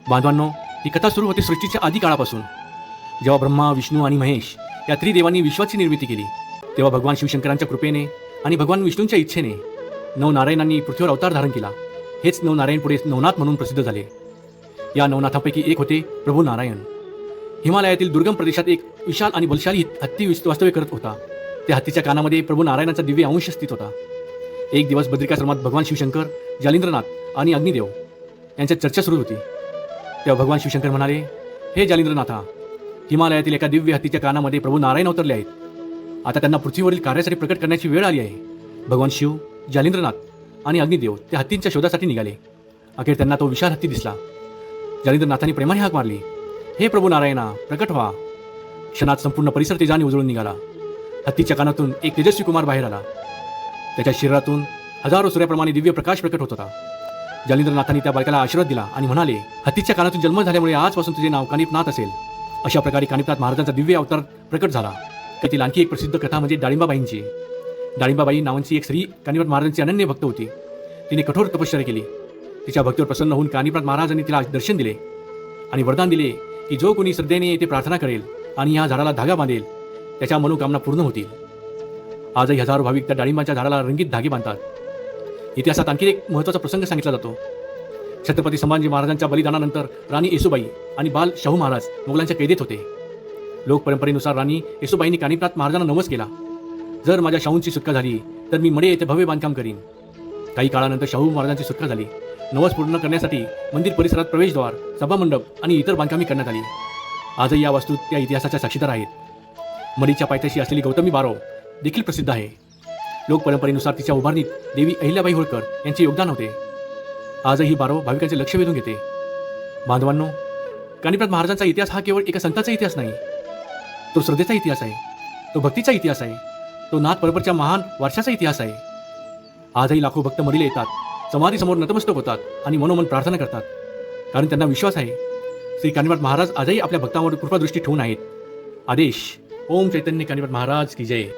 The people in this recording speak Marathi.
बांधवांनो, ही कथा सुरू होते सृष्टीच्या आधी काळापासून. जेव्हा ब्रह्मा, विष्णू आणि महेश या त्रिदेवांनी विश्वाची निर्मिती केली, तेव्हा भगवान शिवशंकरांच्या कृपेने आणि भगवान विष्णूंच्या इच्छेने नवनारायणांनी पृथ्वीवर अवतार धारण केला. हेच नवनारायण पुढे नवनाथ म्हणून प्रसिद्ध झाले. या नवनाथांपैकी एक होते प्रभू नारायण. हिमालयातील दुर्गम प्रदेशात एक विशाल आणि बलशाली हत्ती वास्तव्य करत होता. त्या हत्तीच्या कानामध्ये प्रभू नारायणाचा दिव्य अंश स्थित होता. एक दिवस बद्रिकाश्रमात भगवान शिवशंकर, जालिंद्रनाथ आणि अग्निदेव यांच्यात चर्चा सुरू होती. तेव्हा भगवान शिवशंकर म्हणाले, हे जालिंद्रनाथा, हिमालयातील एका दिव्य हत्तीच्या कानामध्ये प्रभू नारायण अवतरले आहेत. आता त्यांना पृथ्वीवरील कार्यासाठी प्रकट करण्याची वेळ आली आहे. भगवान शिव, जालिंद्रनाथ आणि अग्निदेव त्या हत्तींच्या शोधासाठी निघाले. अखेर त्यांना तो विशाल हत्ती दिसला. जालिंद्रनाथांनी प्रेमाने हाक मारली, हे प्रभू नारायणा, प्रकट व्हा. क्षणात संपूर्ण परिसर तेजाने उजळून निघाला. हत्तीच्या कानातून एक तेजस्वी कुमार बाहेर आला. त्याच्या शरीरातून हजारो सूर्याप्रमाणे दिव्य प्रकाश प्रकट होत होता. जालिंद्रनाथांनी त्या बालकाला आशीर्वाद दिला आणि म्हणाले, हत्तीच्या कानातून जन्म झाल्यामुळे आजपासून तुझे नाव कानिपनाथ असेल. अशा प्रकारे कानिपनाथ महाराजांचा दिव्य अवतार प्रकट झाला. त्यातील आणखी एक प्रसिद्ध कथा म्हणजे डाळिंबाबाईंची. डाळिंबाबाई नावांची एक स्त्री कानिपनाथ महाराजांची अनन्य भक्त होती. तिने कठोर तपश्चर्या केली. तिच्या भक्तीवर प्रसन्न होऊन कानिपनाथ महाराजांनी तिला दर्शन दिले आणि वरदान दिले की जो कोणी श्रद्धेने येथे प्रार्थना करेल आणि या झाडाला धागा बांधेल, त्याच्या मनोकामना पूर्ण होतील. आजही हजारो भाविक त्या डाळिंबाच्या झाडाला रंगीत धागे बांधतात. इतिहासात आणखी एक महत्त्वाचा प्रसंग सांगितला जातो. छत्रपती संभाजी महाराजांच्या बलिदानानंतर राणी येसूबाई आणि बाल शाहू महाराज मोगलांच्या कैदेत होते. लोकपरंपरेनुसार राणी येसूबाईंनी कानिपनाथ महाराजांना नमस केला, जर माझ्या शाहूंची सुटका झाली तर मी मडे येथे भव्य बांधकाम करीन. काही काळानंतर शाहू महाराजांची सुटका झाली. नवस पूर्ण करण्यासाठी मंदिर परिसरात प्रवेशद्वार, सभामंडप आणि इतर बांधकामे करण्यात आली. आजही या वास्तू त्या इतिहासाच्या साक्षीदार आहेत. मडीच्या पायथ्याशी असलेली गौतमी बारो देखील प्रसिद्ध आहे. लोकपरंपरेनुसार तिच्या उभारणीत देवी अहिल्याबाई होळकर यांचे योगदान होते. आजही ही बारो भाविकांचे लक्ष वेधून घेते. बांधवांनो, कानिपनाथ महाराजांचा इतिहास हा केवळ एका संतांचा इतिहास नाही. तो श्रद्धेचा इतिहास आहे, तो भक्तीचा इतिहास आहे, तो नाथ परंपरेच्या महान वारशाचा इतिहास आहे. आजही लाखो भक्त मडीला येतात, समाधीसमोर नतमस्तक होतात आणि मनोमन प्रार्थना करतात, कारण त्यांना विश्वास आहे श्री कानिपनाथ महाराज आजही आपल्या भक्तांवर कृपादृष्टी ठेवून आहेत. आदेश. ओम चैतन्य कानिपनाथ महाराज की जय.